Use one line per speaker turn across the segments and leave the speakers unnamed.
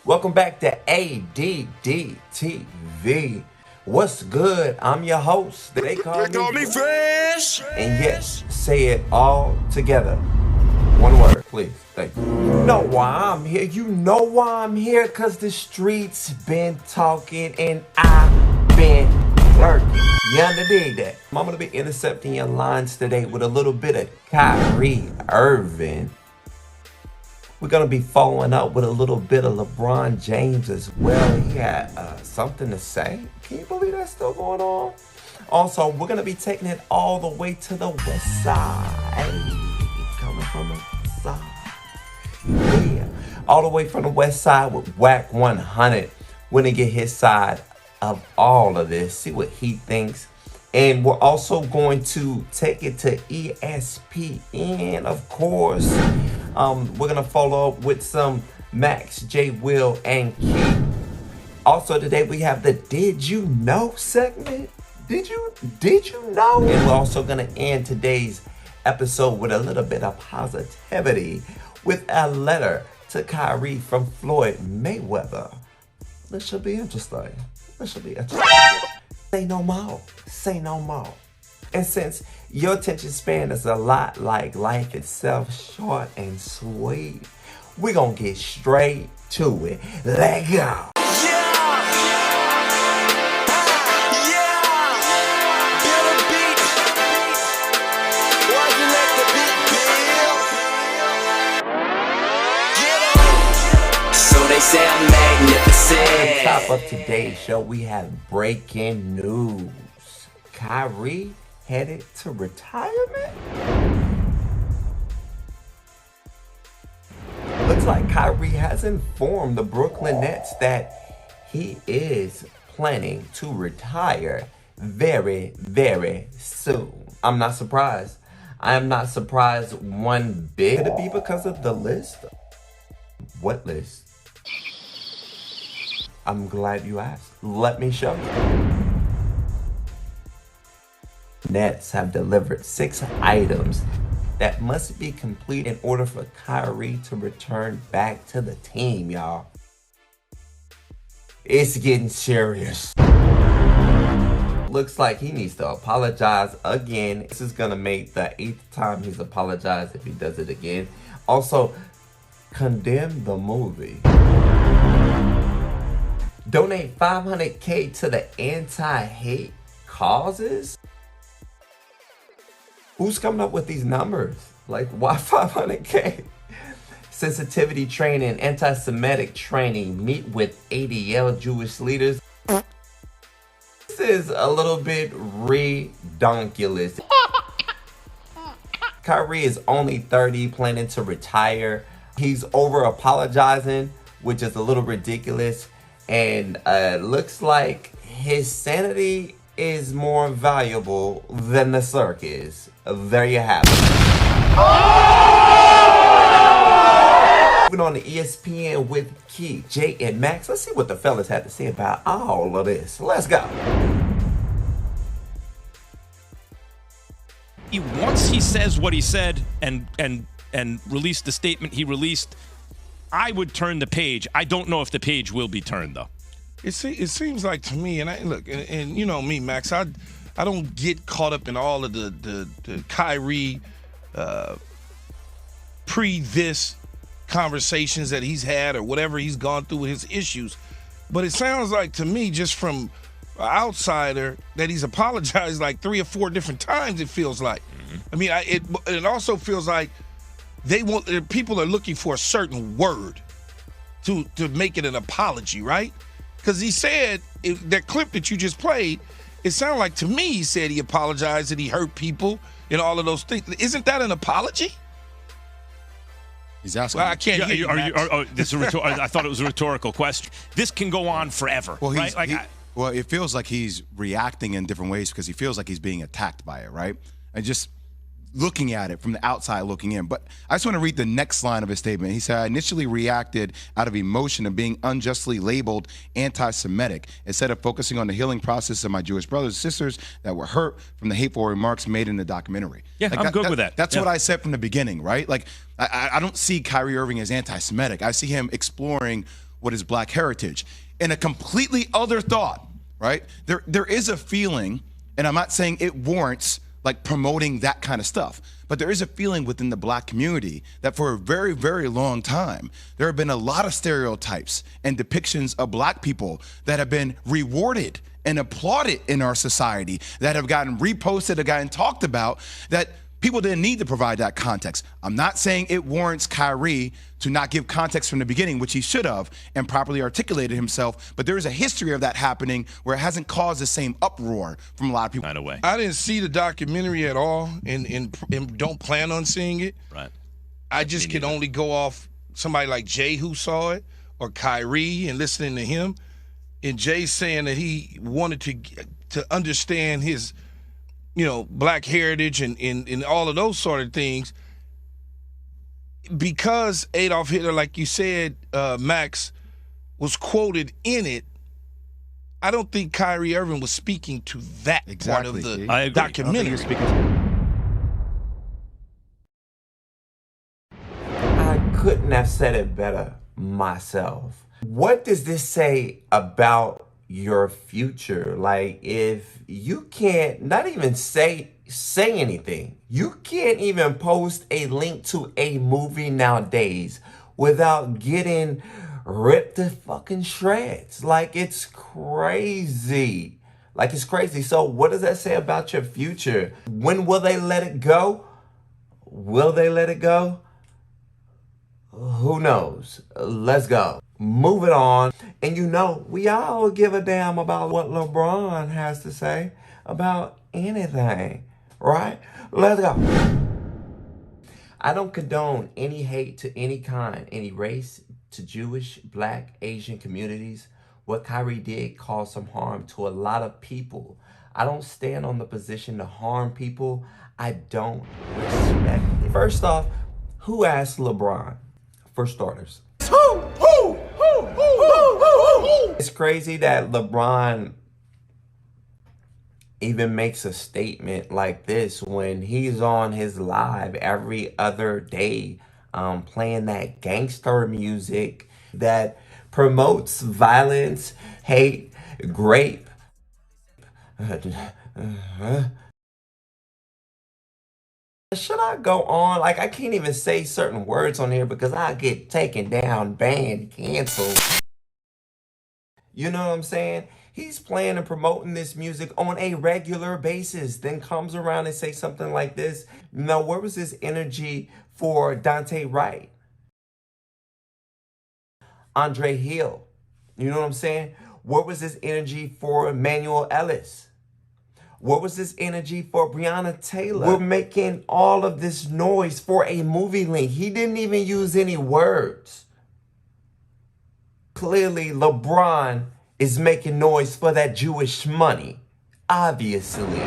Welcome back to ADDTV. What's good? I'm your host. They call me
Fresh.
And yes, say it all together. One word, please. Thank you. You know why I'm here. You know why I'm here. Because the streets been talking and I've been lurking. You understand that? I'm going to be intercepting your lines today with a little bit of Kyrie Irving. We're going to be following up with a little bit of LeBron James as well. He had something to say. Can you believe that's still going on? Also, we're going to be taking it all the way to the west side. Hey, coming from the side. Yeah. All the way from the west side with Whack 100. We're going to get his side of all of this. See what he thinks. And we're also going to take it to ESPN, of course. We're going to follow up with some Max, J. Will, and Keith. Also today we have the Did You Know segment. Did you know? And we're also going to end today's episode with a little bit of positivity with a letter to Kyrie from Floyd Mayweather. This should be interesting. Say no more. Say no more. And since your attention span is a lot like life itself, short and sweet, we're going to get straight to it. Let go.
They say I'm magnificent.
At the top of today's show, we have breaking news. Kyrie headed to retirement? Looks like Kyrie has informed the Brooklyn Nets that he is planning to retire very, very soon. I'm not surprised. I am not surprised one bit. Could it be because of the list? What list? I'm glad you asked. Let me show you. Nets have delivered 6 items that must be complete in order for Kyrie to return back to the team, y'all. It's getting serious. Looks like he needs to apologize again. This is gonna make the 8th time he's apologized if he does it again. Also, condemn the movie. Donate $500K to the anti-hate causes? Who's coming up with these numbers? Like, why 500K? Sensitivity training, anti-Semitic training, meet with ADL Jewish leaders. This is a little bit redonkulous. Kyrie is only 30, planning to retire. He's over apologizing, which is a little ridiculous. And looks like his sanity is more valuable than the circus. There you have it. Moving on to ESPN with Keith, Jay, and Max. Let's see what the fellas had to say about all of this. Let's go.
Once he says what he said and released the statement he released, I would turn the page. I don't know if the page will be turned, though.
It seems like to me, and I look, and you know me, Max, I don't get caught up in all of the Kyrie pre-this conversations that he's had or whatever he's gone through with his issues. But it sounds like to me, just from an outsider, that he's apologized like 3 or 4 different times, it feels like. I mean, it also feels like people are looking for a certain word to make it an apology, right? Because he said, that clip that you just played, it sounded like to me he said he apologized, that he hurt people and all of those things. Isn't that an apology?
He's asking.
Well, I can't hear you, Max.
I thought it was a rhetorical question. This can go on forever,
Well,
right?
Well, it feels like he's reacting in different ways because he feels like he's being attacked by it, right? And just looking at it from the outside looking in. But I just want to read the next line of his statement. He said, I initially reacted out of emotion of being unjustly labeled anti-Semitic instead of focusing on the healing process of my Jewish brothers and sisters that were hurt from the hateful remarks made in the documentary.
Yeah, I'm good with that.
That's what I said from the beginning, right? Like, I don't see Kyrie Irving as anti-Semitic. I see him exploring what is black heritage. In a completely other thought, right? There is a feeling, and I'm not saying it warrants like promoting that kind of stuff, but there is a feeling within the black community that for a very, very long time, there have been a lot of stereotypes and depictions of black people that have been rewarded and applauded in our society, that have gotten reposted, have gotten talked about, that people didn't need to provide that context. I'm not saying it warrants Kyrie to not give context from the beginning, which he should have, and properly articulated himself, but there is a history of that happening where it hasn't caused the same uproar from a lot of people.
Right away.
I didn't see the documentary at all and don't plan on seeing it.
Right.
I just can only go off somebody like Jay who saw it, or Kyrie and listening to him. And Jay saying that he wanted to understand his, black heritage and all of those sort of things. Because Adolf Hitler, like you said, Max, was quoted in it, I don't think Kyrie Irving was speaking to that part of the documentary.
I couldn't have said it better myself. What does this say about your future? Like, if you can't not even say anything, you can't even post a link to a movie nowadays without getting ripped to fucking shreds. Like, it's crazy. So what does that say about your future? When will they let it go? Will they let it go? Who knows? Let's go. Move it on. And we all give a damn about what LeBron has to say about anything, right? Let's go. I don't condone any hate to any kind, any race, to Jewish, black, Asian communities. What Kyrie did caused some harm to a lot of people. I don't stand on the position to harm people. I don't respect it. First off, who asked LeBron? For starters. It's crazy that LeBron even makes a statement like this when he's on his live every other day, playing that gangster music that promotes violence, hate, rape. Should I go on? Like, I can't even say certain words on here because I get taken down, banned, canceled. You know what I'm saying? He's playing and promoting this music on a regular basis, then comes around and say something like this. Now, where was his energy for Dante Wright? Andre Hill? You know what I'm saying? Where was his energy for Emmanuel Ellis? What was this energy for Breonna Taylor? We're making all of this noise for a movie link. He didn't even use any words. Clearly, LeBron is making noise for that Jewish money. Obviously.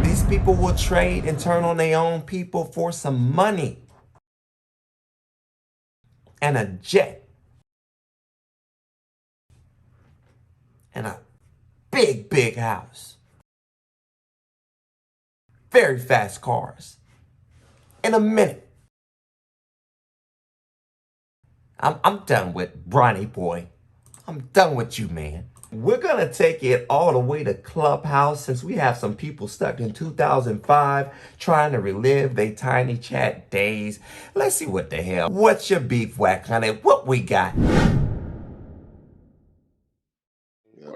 These people will trade and turn on their own people for some money. And a jet. And a big, big house. Very fast cars. In a minute. I'm done with Bronny boy. I'm done with you, man. We're going to take it all the way to Clubhouse since we have some people stuck in 2005 trying to relive their tiny chat days. Let's see what the hell. What's your beef, Whack Honey? What we got?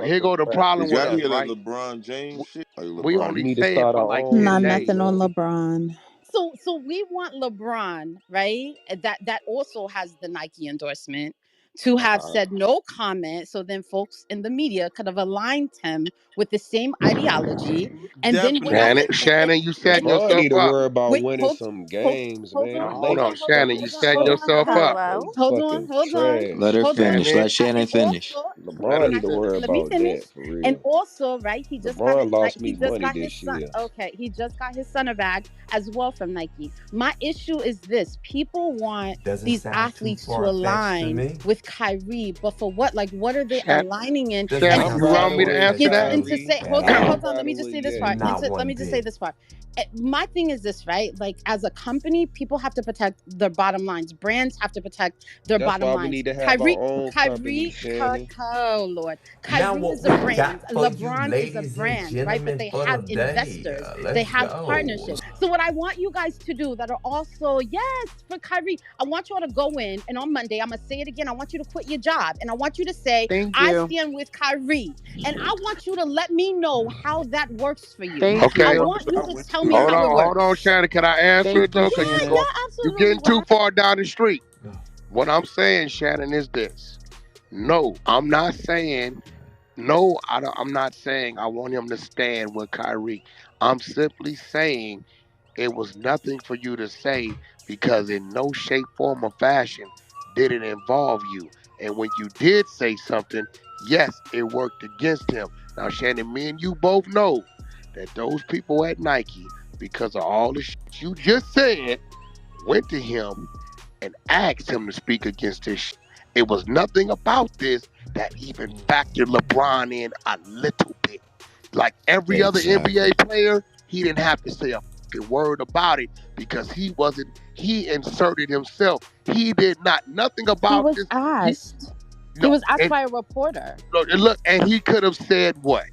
Here go the problem with us, right?
LeBron James shit.
We only say it
start
for
our
like
own.
10
Not
days.
nothing on LeBron.
So we want LeBron, right? That also has the Nike endorsement to have said no comment. So then folks in the media could have aligned him with the same ideology. And then
Shannon, you setting
LeBron
yourself
need to
up.
worry about winning some games, man.
Hold on, Shannon, you setting yourself up.
Hold on.
Trash.
Let her finish. Let Shannon finish.
LeBron need to worry
let me
about
finish.
that for real.
And also, right, he just got
LeBron
his
lost
he
me
just
money
got his
this
son.
year.
Okay, he just got his center bag as well from Nike. My issue is this: people want
Doesn't
these
sound too
athletes to
far-fetched to
align
me.
with Kyrie, but for what? Like, what are they
Shannon,
aligning in?
Doesn't
And
Shannon,
sound
you
to
want me to
with
answer that?
and to
Kyrie
say,
at
hold on,
all.
let me just say this part.
Not
Let
one
me just say
bit.
this part. My thing is this, right? Like, as a company, people have to protect their bottom lines. Brands have to protect their
That's
bottom
why we
lines.
need to have our own company, Shannon.
Oh Lord,
Now
Kyrie
what
is a
we
brand.
got for you,
LeBron is a
ladies and
brand, right? But
gentlemen,
they
for
have
the day.
investors. They
Let's
have
go.
partnerships. So what I want you guys to do that are also, yes, for Kyrie, I want you all to go in, and on Monday, I'm gonna say it again. I want you to quit your job, and I want you to say,
Thank
I
you.
stand with Kyrie, and I want you to let me know how that works for you.
Thank
I
you.
want you to tell me how it
Hold on,
works.
Shannon. Can I answer it though? Cause
Yeah,
you
absolutely.
getting too
What?
far down the street. What I'm saying, Shannon, is this. No, I'm not saying. No, I'm not saying I want him to stand with Kyrie. I'm simply saying it was nothing for you to say because in no shape, form, or fashion did it involve you. And when you did say something, yes, it worked against him. Now, Shannon, me and you both know that those people at Nike, because of all the shit you just said, went to him and asked him to speak against this shit. It was nothing about this that even factored LeBron in a little bit. Like every other
Exactly.
NBA player, he didn't have to say a fucking word about it because he inserted himself. He did not, nothing
He
about
was
this.
asked. He
No,
was asked
and
by a reporter.
look, and he could have said what?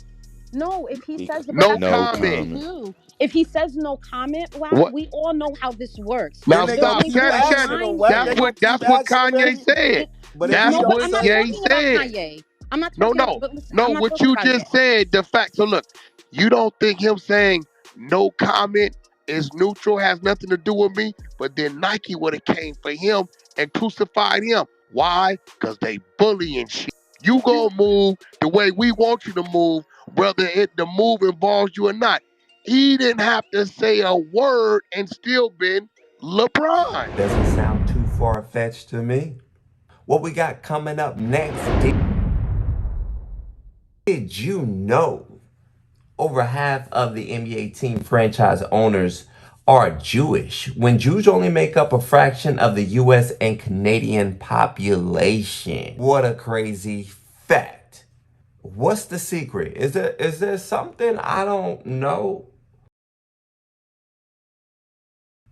No, if he says, but
No
that's what he
comment.
can do. If he says no comment, wow,
What?
we all know how this works.
Now
They're
stop,
going to
Shannon.
align him.
That's what Kanye said. That's
No, but
what
I'm not
Ye
talking about
said.
Kanye. I'm not
No,
talking.
no,
But listen,
no.
I'm not
What
talking
you
about Ye.
just said, the fact. So look, you don't think him saying no comment is neutral, has nothing to do with me. But then Nike would have came for him and crucified him. Why? Because they bullying shit. You gonna move the way we want you to move, whether the move involves you or not. He didn't have to say a word and still been LeBron.
Doesn't sound too far-fetched to me. What we got coming up next, did you know over half of the NBA team franchise owners are Jewish, when Jews only make up a fraction of the US and Canadian population? What a crazy fact. What's the secret? Is there something I don't know?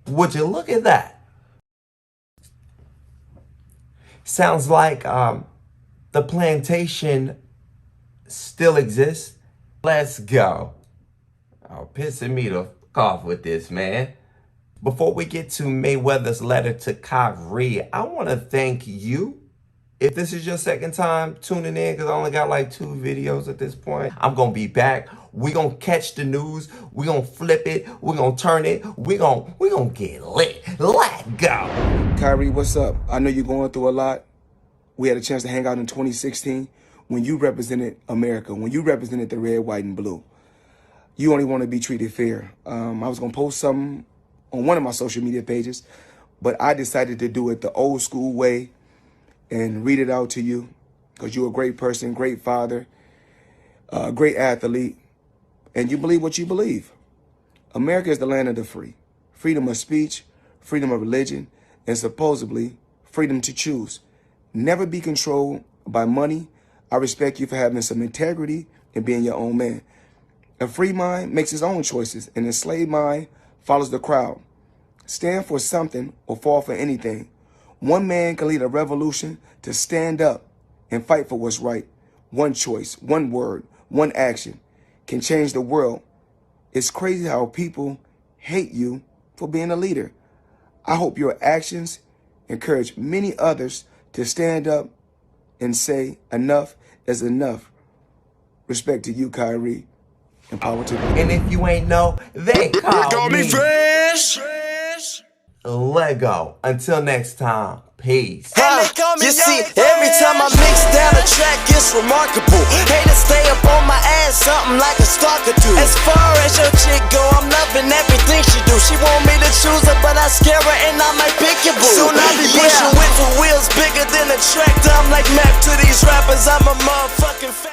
Would you look at that? Sounds like the plantation still exists. Let's go. Oh, pissing me the fuck off with this, man. Before we get to Mayweather's letter to Kyrie, I want to thank you. If this is your second time tuning in, because I only got like 2 videos at this point, I'm going to be back. We're going to catch the news. We're going to flip it. We're going to turn it. We're going to get lit. Let go.
Kyrie, what's up? I know you're going through a lot. We had a chance to hang out in 2016 when you represented America, when you represented the red, white, and blue. You only want to be treated fair. I was going to post something on one of my social media pages, but I decided to do it the old school way and read it out to you because you're a great person, great father, great athlete, and you believe what you believe. America is the land of the free. Freedom of speech, freedom of religion, and supposedly freedom to choose. Never be controlled by money. I respect you for having some integrity and being your own man. A free mind makes its own choices. An enslaved mind follows the crowd. Stand for something or fall for anything. One man can lead a revolution to stand up and fight for what's right. One choice, one word, one action can change the world. It's crazy how people hate you for being a leader. I hope your actions encourage many others to stand up and say enough is enough. Respect to you, Kyrie, and power to you.
And if you ain't know, they call me
Fresh.
Lego. Until next time, peace.
You see, every time I mix down a track, it's remarkable. Haters stay up on my ass, something like a stalker do. As far as your chick go, I'm loving everything she do. She want me to choose her, but I scare her and I might pick your boo. Soon I be pushing with the wheels bigger than a track, I'm like map to these rappers. I'm a motherfucking fact.